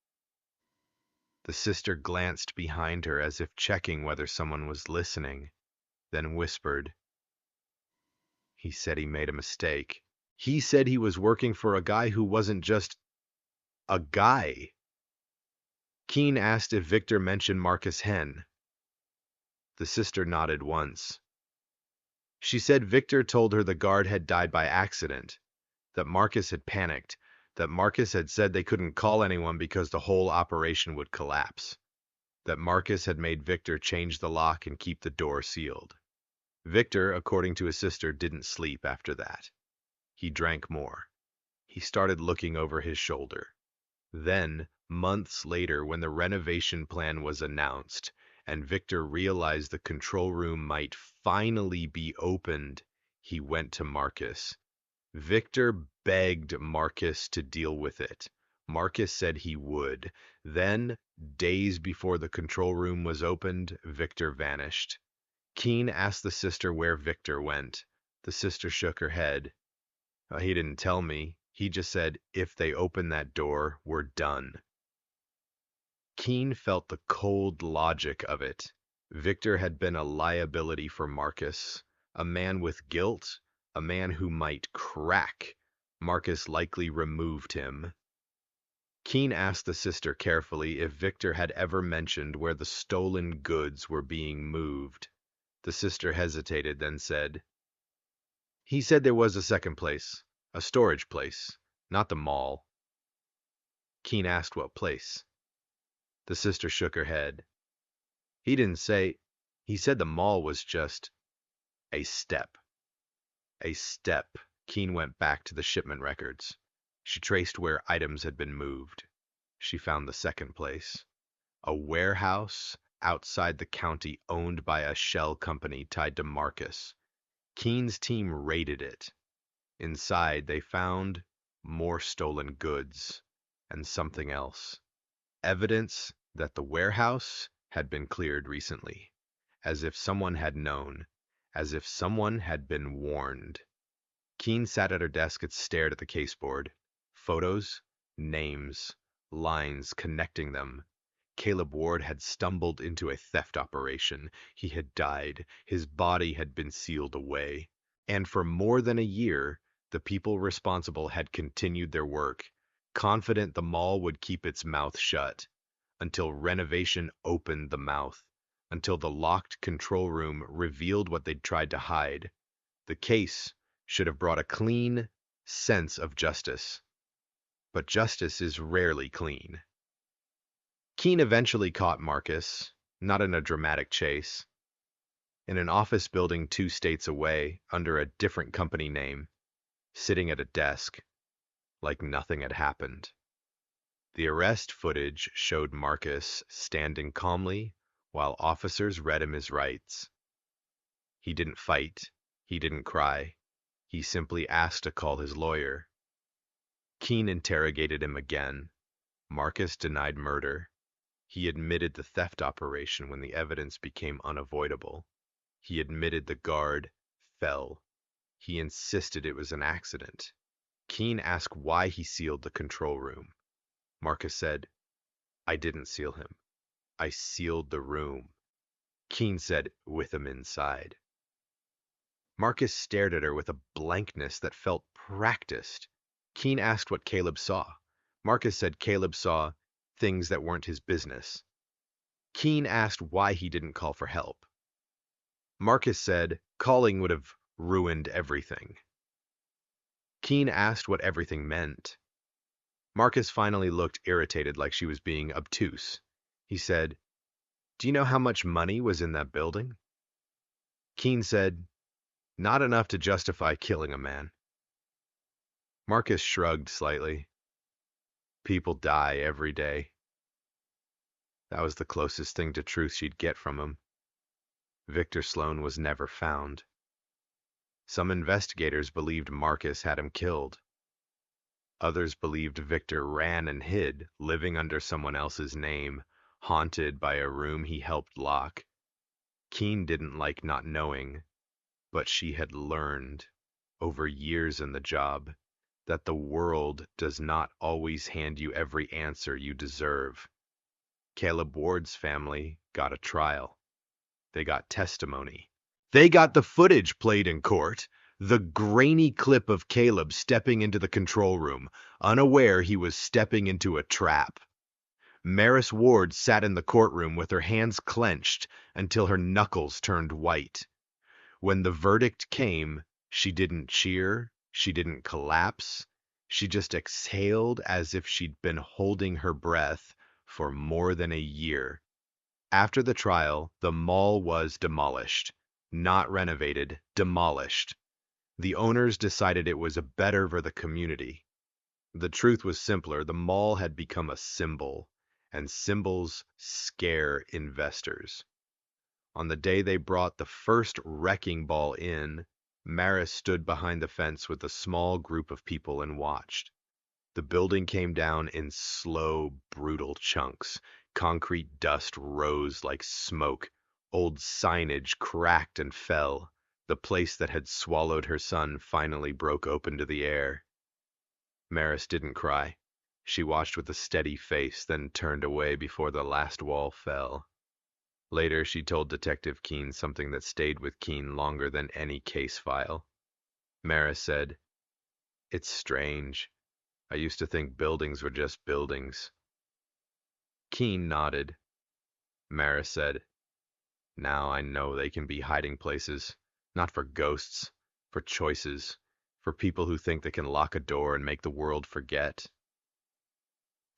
The sister glanced behind her as if checking whether someone was listening, then whispered, "He said he made a mistake. He said he was working for a guy who wasn't just a guy." Keene asked if Victor mentioned Marcus Henn. The sister nodded once. She said Victor told her the guard had died by accident, that Marcus had panicked, that Marcus had said they couldn't call anyone because the whole operation would collapse, that Marcus had made Victor change the lock and keep the door sealed. Victor, according to his sister, didn't sleep after that. He drank more. He started looking over his shoulder. Then, months later, when the renovation plan was announced, and Victor realized the control room might finally be opened, he went to Marcus. Victor begged Marcus to deal with it. Marcus said he would. Then, days before the control room was opened, Victor vanished. Keene asked the sister where Victor went. The sister shook her head. He didn't tell me. He just said, if they open that door, we're done." Keene felt the cold logic of it. Victor had been a liability for Marcus, a man with guilt, a man who might crack, Marcus likely removed him. Keene asked the sister carefully if Victor had ever mentioned where the stolen goods were being moved. The sister hesitated, then said, "He said there was a second place, a storage place, not the mall." Keene asked what place. The sister shook her head. "He didn't say. He said the mall was just a step." A step. Keene went back to the shipment records. She traced where items had been moved. She found the second place. A warehouse outside the county owned by a shell company tied to Marcus. Keene's team raided it. Inside, they found more stolen goods and something else. Evidence that the warehouse had been cleared recently, as if someone had known, as if someone had been warned. Keene sat at her desk and stared at the caseboard. Photos, names, lines connecting them. Caleb Ward had stumbled into a theft operation. He had died. His body had been sealed away. And for more than a year, the people responsible had continued their work, confident the mall would keep its mouth shut, until renovation opened the mouth, until the locked control room revealed what they'd tried to hide. The case should have brought a clean sense of justice. But justice is rarely clean. Keene eventually caught Marcus, not in a dramatic chase, in an office building 2 states away, under a different company name, sitting at a desk, like nothing had happened. The arrest footage showed Marcus standing calmly while officers read him his rights. He didn't fight. He didn't cry. He simply asked to call his lawyer. Keene interrogated him again. Marcus denied murder. He admitted the theft operation when the evidence became unavoidable. He admitted the guard fell. He insisted it was an accident. Keene asked why he sealed the control room. Marcus said, "I didn't seal him. I sealed the room." Keene said, "With him inside." Marcus stared at her with a blankness that felt practiced. Keene asked what Caleb saw. Marcus said Caleb saw things that weren't his business. Keene asked why he didn't call for help. Marcus said calling would have ruined everything. Keene asked what everything meant. Marcus finally looked irritated, like she was being obtuse. He said, "Do you know how much money was in that building?" Keene said, "Not enough to justify killing a man." Marcus shrugged slightly. "People die every day." That was the closest thing to truth she'd get from him. Victor Sloan was never found. Some investigators believed Marcus had him killed. Others believed Victor ran and hid, living under someone else's name, haunted by a room he helped lock. Keene didn't like not knowing, but she had learned, over years in the job, that the world does not always hand you every answer you deserve. Caleb Ward's family got a trial. They got testimony. They got the footage played in court. The grainy clip of Caleb stepping into the control room, unaware he was stepping into a trap. Maris Ward sat in the courtroom with her hands clenched until her knuckles turned white. When the verdict came, she didn't cheer, she didn't collapse. She just exhaled as if she'd been holding her breath for more than a year. After the trial, the mall was demolished. Not renovated, demolished. The owners decided it was better for the community. The truth was simpler. The mall had become a symbol, and symbols scare investors. On the day they brought the first wrecking ball in, Maris stood behind the fence with a small group of people and watched. The building came down in slow, brutal chunks. Concrete dust rose like smoke. Old signage cracked and fell. The place that had swallowed her son finally broke open to the air. Maris didn't cry. She watched with a steady face, then turned away before the last wall fell. Later, she told Detective Keene something that stayed with Keene longer than any case file. Maris said, It's strange. I used to think buildings were just buildings. Keen nodded. Maris said, now I know they can be hiding places, not for ghosts, for choices, for people who think they can lock a door and make the world forget.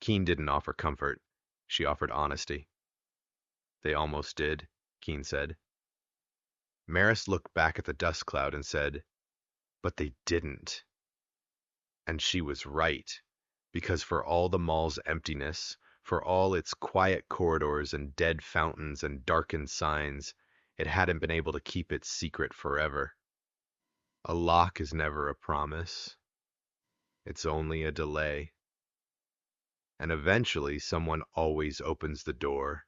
Keen didn't offer comfort. She offered honesty. They almost did, Keen said. Maris looked back at the dust cloud and said, but they didn't. And she was right, because for all the mall's emptiness, for all its quiet corridors and dead fountains and darkened signs, it hadn't been able to keep its secret forever. A lock is never a promise. It's only a delay. And eventually someone always opens the door.